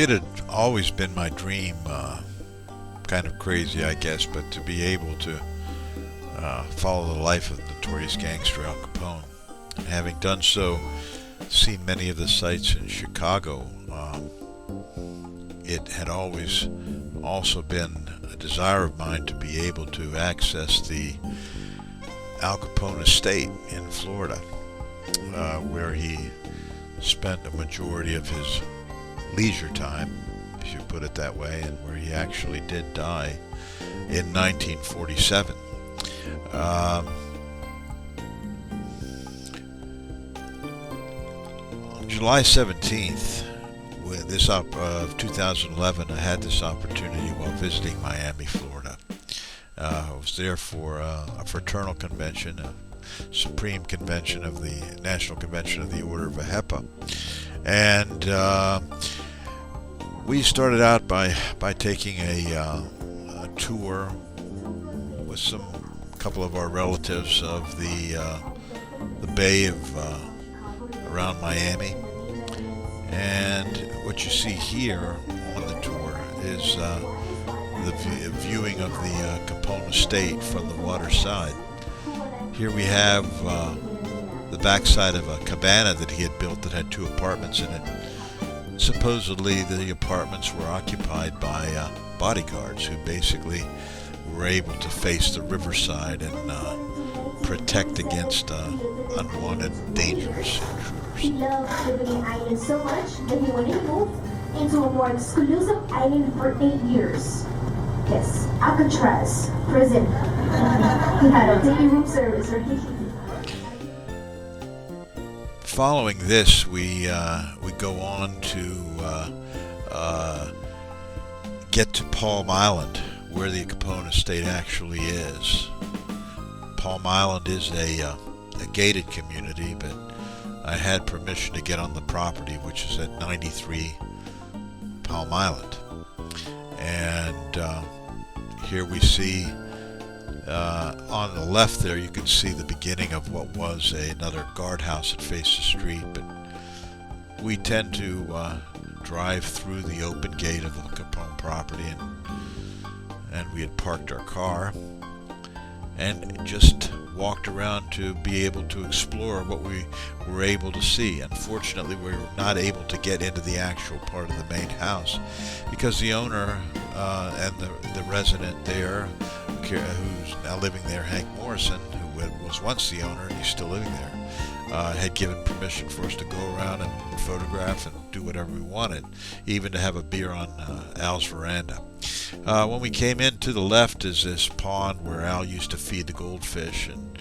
It had always been my dream, kind of crazy, I guess, but to be able to follow the life of the notorious gangster Al Capone. And having done so, seen many of the sights in Chicago, it had always also been a desire of mine to be able to access the Al Capone Estate in Florida, where he spent a majority of his leisure time, if you put it that way, and where he actually did die in 1947. On July 17th of 2011, I had this opportunity while visiting Miami, Florida. I was there for a fraternal convention, a Supreme Convention of the National Convention of the Order of Ahepa. And we started out by taking a tour with some couple of our relatives of the bay of around Miami. And what you see here on the tour is the viewing of the Capone Estate from the water side. Here we have the backside of a cabana that he had built that had 2 apartments in it. Supposedly the apartments were occupied by bodyguards who basically were able to face the riverside and protect against unwanted, dangerous intruders. He loved living in Ireland so much that he wanted to move into a more exclusive island for 8 years. Yes, Alcatraz prison. He had a daily room service for him. Following this, we go on to get to Palm Island, where the Capone Estate actually is. Palm Island is a gated community, but I had permission to get on the property, which is at 93 Palm Island. And here we see on the left there, you can see the beginning of what was another guardhouse that faced the street, but we tend to drive through the open gate of the Capone property, and we had parked our car and just walked around to be able to explore what we were able to see. Unfortunately, we were not able to get into the actual part of the main house because the owner and the resident there, who's now living there, Hank Morrison, who was once the owner and he's still living there, had given permission for us to go around and photograph and do whatever we wanted, even to have a beer on Al's veranda. When we came in, to the left is this pond where Al used to feed the goldfish, and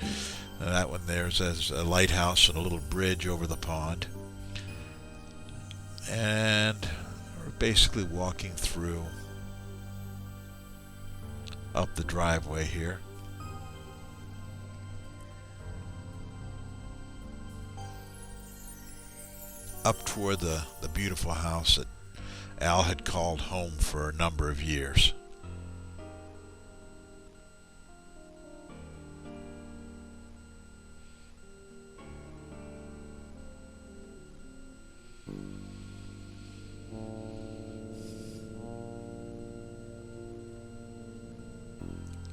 that one there's a lighthouse and a little bridge over the pond. And we're basically walking through up the driveway here. Up toward the beautiful house that Al had called home for a number of years.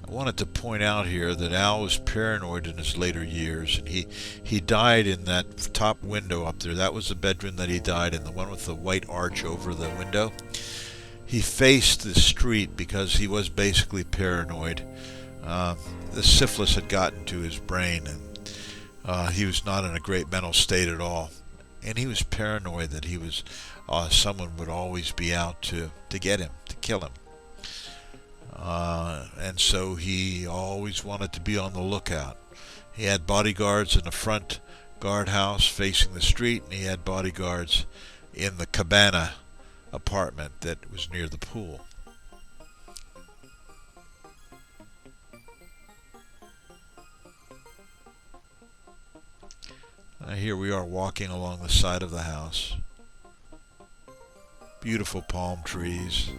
I wanted to point out here that Al was paranoid in his later years, and he died in that top window up there. That was the bedroom that he died in, the one with the white arch over the window. He faced the street because he was basically paranoid. The syphilis had gotten to his brain, and he was not in a great mental state at all. And he was paranoid that he was someone would always be out to get him, to kill him. And so he always wanted to be on the lookout. He had bodyguards in the front guardhouse facing the street, and he had bodyguards in the cabana apartment that was near the pool. Here we are walking along the side of the house. Beautiful palm trees.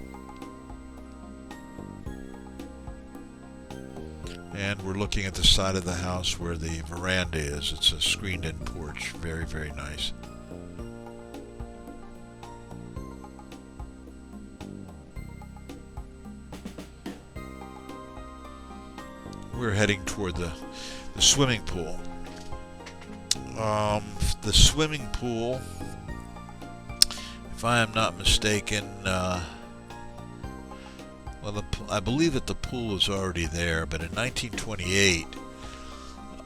And we're looking at the side of the house where the veranda is. It's a screened-in porch. Very, very nice. we're heading toward the swimming pool. The swimming pool, if I am not mistaken, I believe that the pool is already there, but in 1928,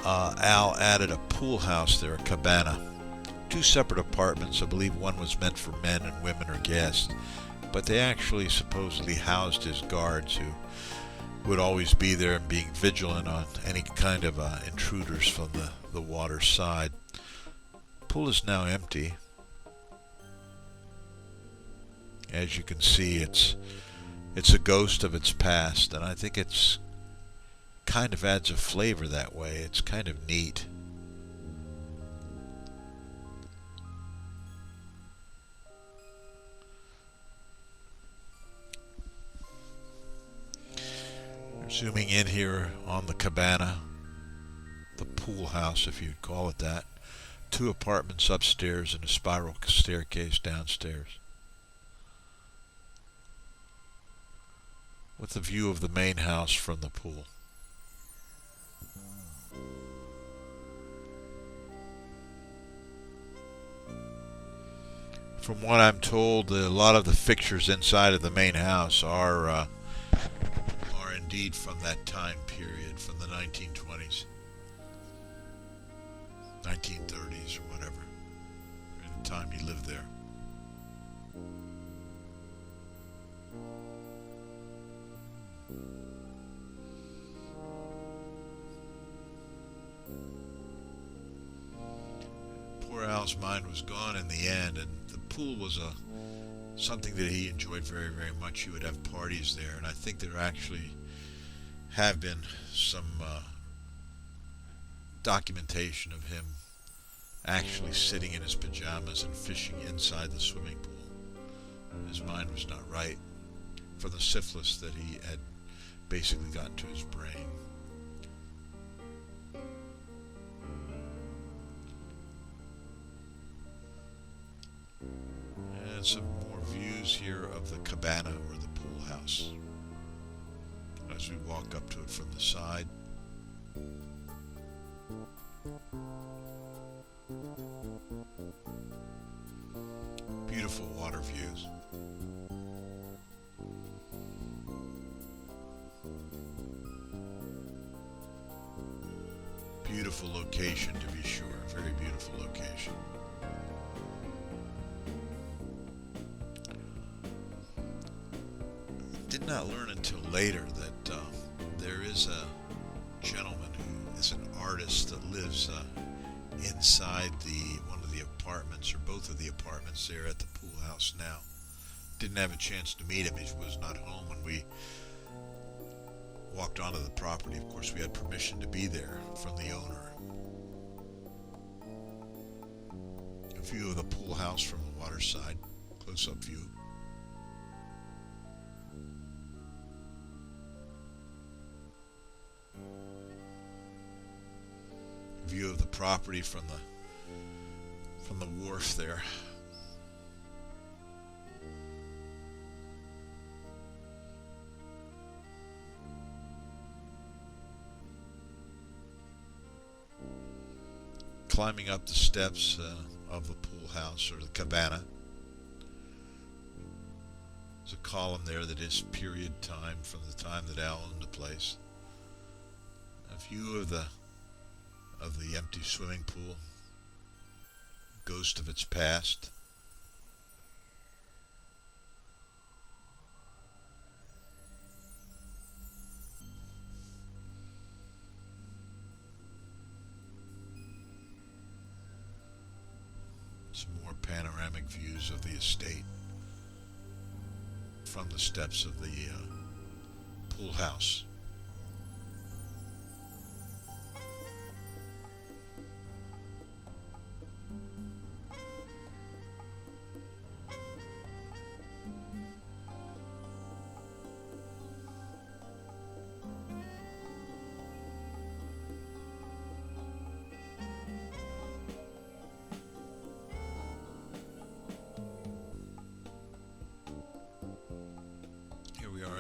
Al added a pool house there, a cabana. Two separate apartments. I believe one was meant for men and women or guests, but they actually supposedly housed his guards, who would always be there and being vigilant on any kind of intruders from the water side. The pool is now empty. As you can see, it's a ghost of its past, and I think it's kind of adds a flavor that way. It's kind of neat. Zooming in here on the cabana, the pool house, if you'd call it that. 2 apartments upstairs and a spiral staircase downstairs, with a view of the main house from the pool. From what I'm told, a lot of the fixtures inside of the main house are indeed from that time period, from the 1920s, 1930s, or whatever, in the time he lived there. Poor Al's mind was gone in the end, and the pool was something that he enjoyed very, very much. He would have parties there, and I think there actually have been some documentation of him actually sitting in his pajamas and fishing inside the swimming pool. His mind was not right from the syphilis that he had basically gotten to his brain. And some more views here of the cabana or the pool house as we walk up to it from the side. Beautiful water views. Beautiful location, to be sure. Very beautiful location. Did not learn until later that there is a gentleman who is an artist that lives inside one of the apartments, or both of the apartments there at the pool house now. Didn't have a chance to meet him. He was not home when we walked onto the property. Of course, we had permission to be there from the owner. A view of the pool house from the water side, close-up view. View of the property from the wharf there. Climbing up the steps of the pool house, or the cabana. There's a column there that is period time, from the time that Al owned the place. A view of the empty swimming pool, ghost of its past. Some more panoramic views of the estate from the steps of the pool house.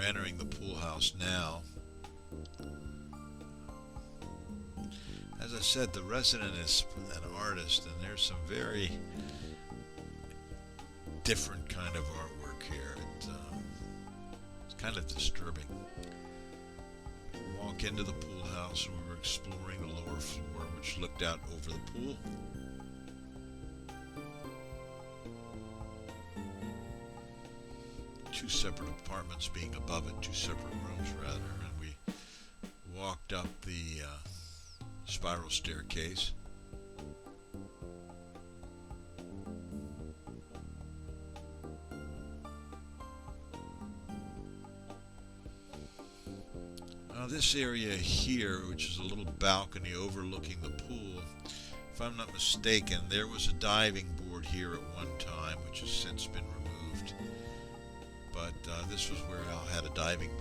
Entering the pool house now. as I said, the resident is an artist, and there's some very different kind of artwork here. It's kind of disturbing. Walk into the pool house, and we were exploring the lower floor, which looked out over the pool. Two separate apartments being above it, two separate rooms rather, and we walked up the spiral staircase. Now this area here, which is a little balcony overlooking the pool, if I'm not mistaken, there was a diving board here at one time, which has since been removed. But this was where Al had a diving board.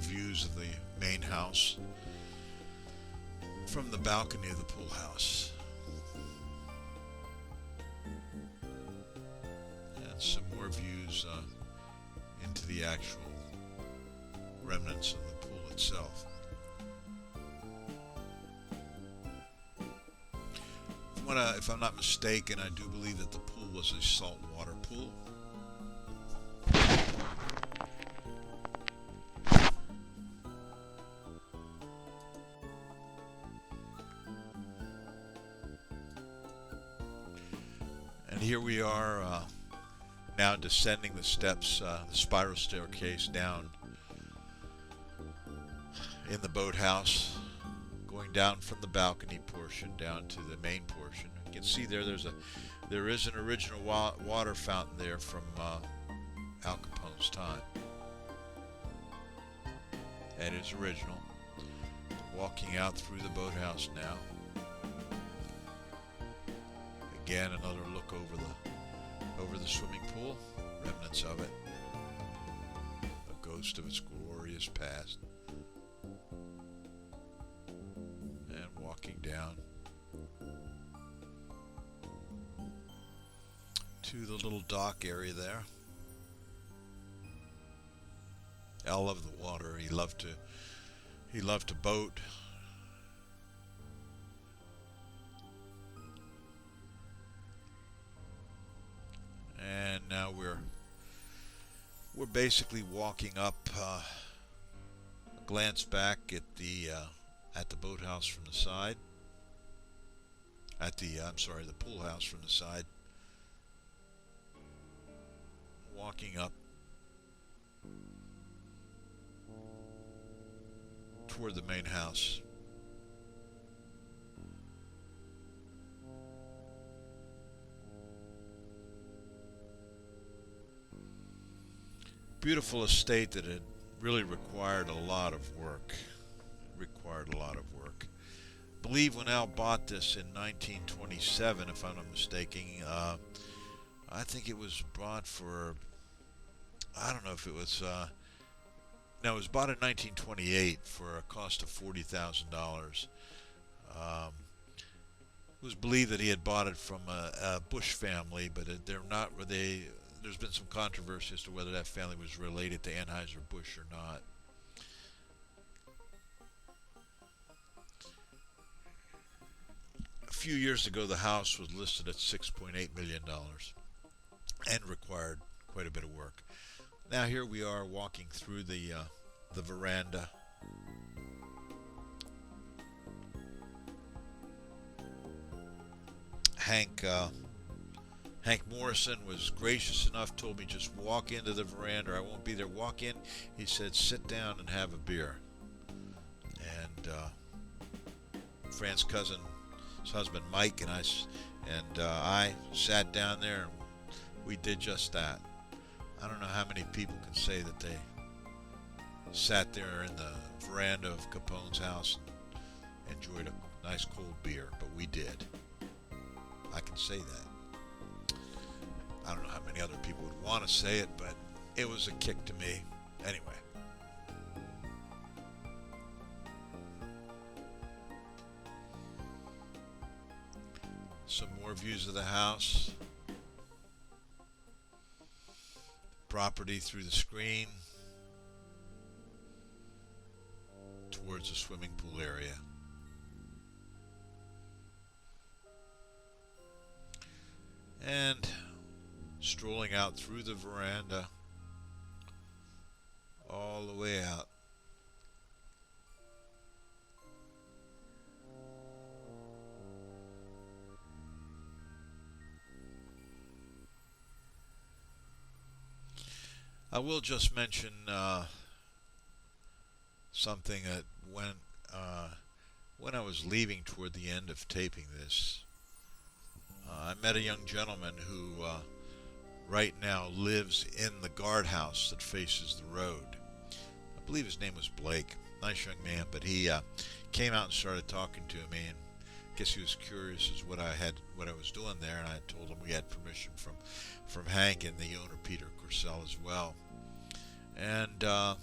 Views of the main house from the balcony of the pool house, and some more views into the actual remnants of the pool itself. If I'm not mistaken, I do believe that the pool was a saltwater pool. And here we are now descending the steps, the spiral staircase down in the boathouse, going down from the balcony portion down to the main portion. You can see there is an original water fountain there from Al Capone's time. And it's original. Walking out through the boathouse now. Again, another look over the swimming pool, remnants of it, a ghost of its glorious past, and walking down to the little dock area there. Al loved the water. He loved to boat. And now we're basically walking up. A glance back at the boathouse from the side. The pool house from the side. Walking up toward the main house. Beautiful estate that had really required a lot of work. I believe when Al bought this in 1927, if I'm not mistaken, I think it was bought for, I don't know if it was, no, it was bought in 1928 for a cost of $40,000. It was believed that he had bought it from a Bush family, but there's been some controversy as to whether that family was related to Anheuser-Busch or not. A few years ago, the house was listed at $6.8 million and required quite a bit of work. Now here we are walking through the veranda. Hank Morrison was gracious enough, told me just walk into the veranda. I won't be there. Walk in. He said, sit down and have a beer. And Fran's cousin, his husband Mike, and I sat down there, and we did just that. I don't know how many people can say that they sat there in the veranda of Capone's house and enjoyed a nice cold beer, but we did. I can say that. I don't know how many other people would want to say it, but it was a kick to me. Anyway. Some more views of the house. Property through the screen towards the swimming pool area. And strolling out through the veranda all the way out. I will just mention something that when I was leaving toward the end of taping this, I met a young gentleman who right now lives in the guardhouse that faces the road. I believe his name was Blake. Nice young man, but he came out and started talking to me, and I guess he was curious as what I was doing there, and I told him we had permission from Hank and the owner Peter Corsell as well. And I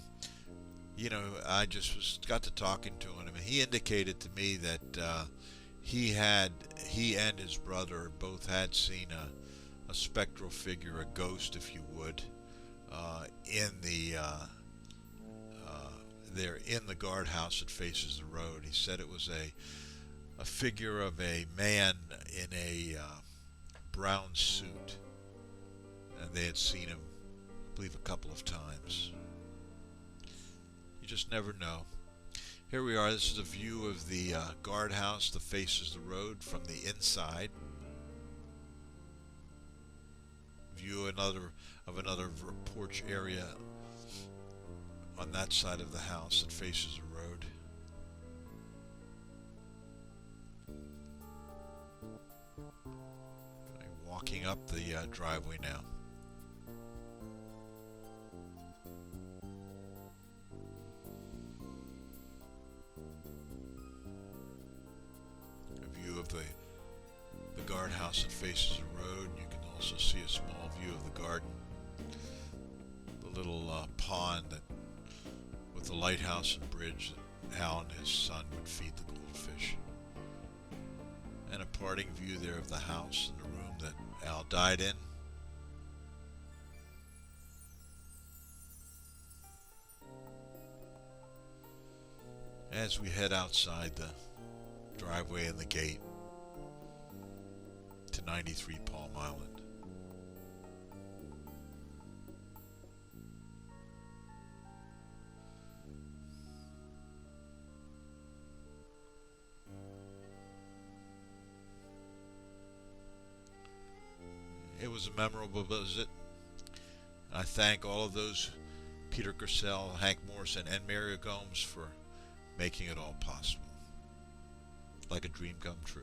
just got to talking to him, and he indicated to me that he and his brother both had seen a spectral figure, a ghost, if you would, there in the guardhouse that faces the road. He said it was a figure of a man in a brown suit, and they had seen him, I believe, a couple of times. You just never know. Here we are. This is a view of the guardhouse that faces the road from the inside. View of another porch area on that side of the house that faces the road. I'm walking up the driveway now. A view of the guardhouse that faces the road. You can also see a small view of the garden. The little pond with the lighthouse and bridge that Al and his son would feed the goldfish. And a parting view there of the house and the room that Al died in. As we head outside the driveway and the gate to 93 Palm Island. It was a memorable visit. I thank all of those, Peter Corsell, Hank Morrison, and Mario Gomes, for making it all possible. Like a dream come true.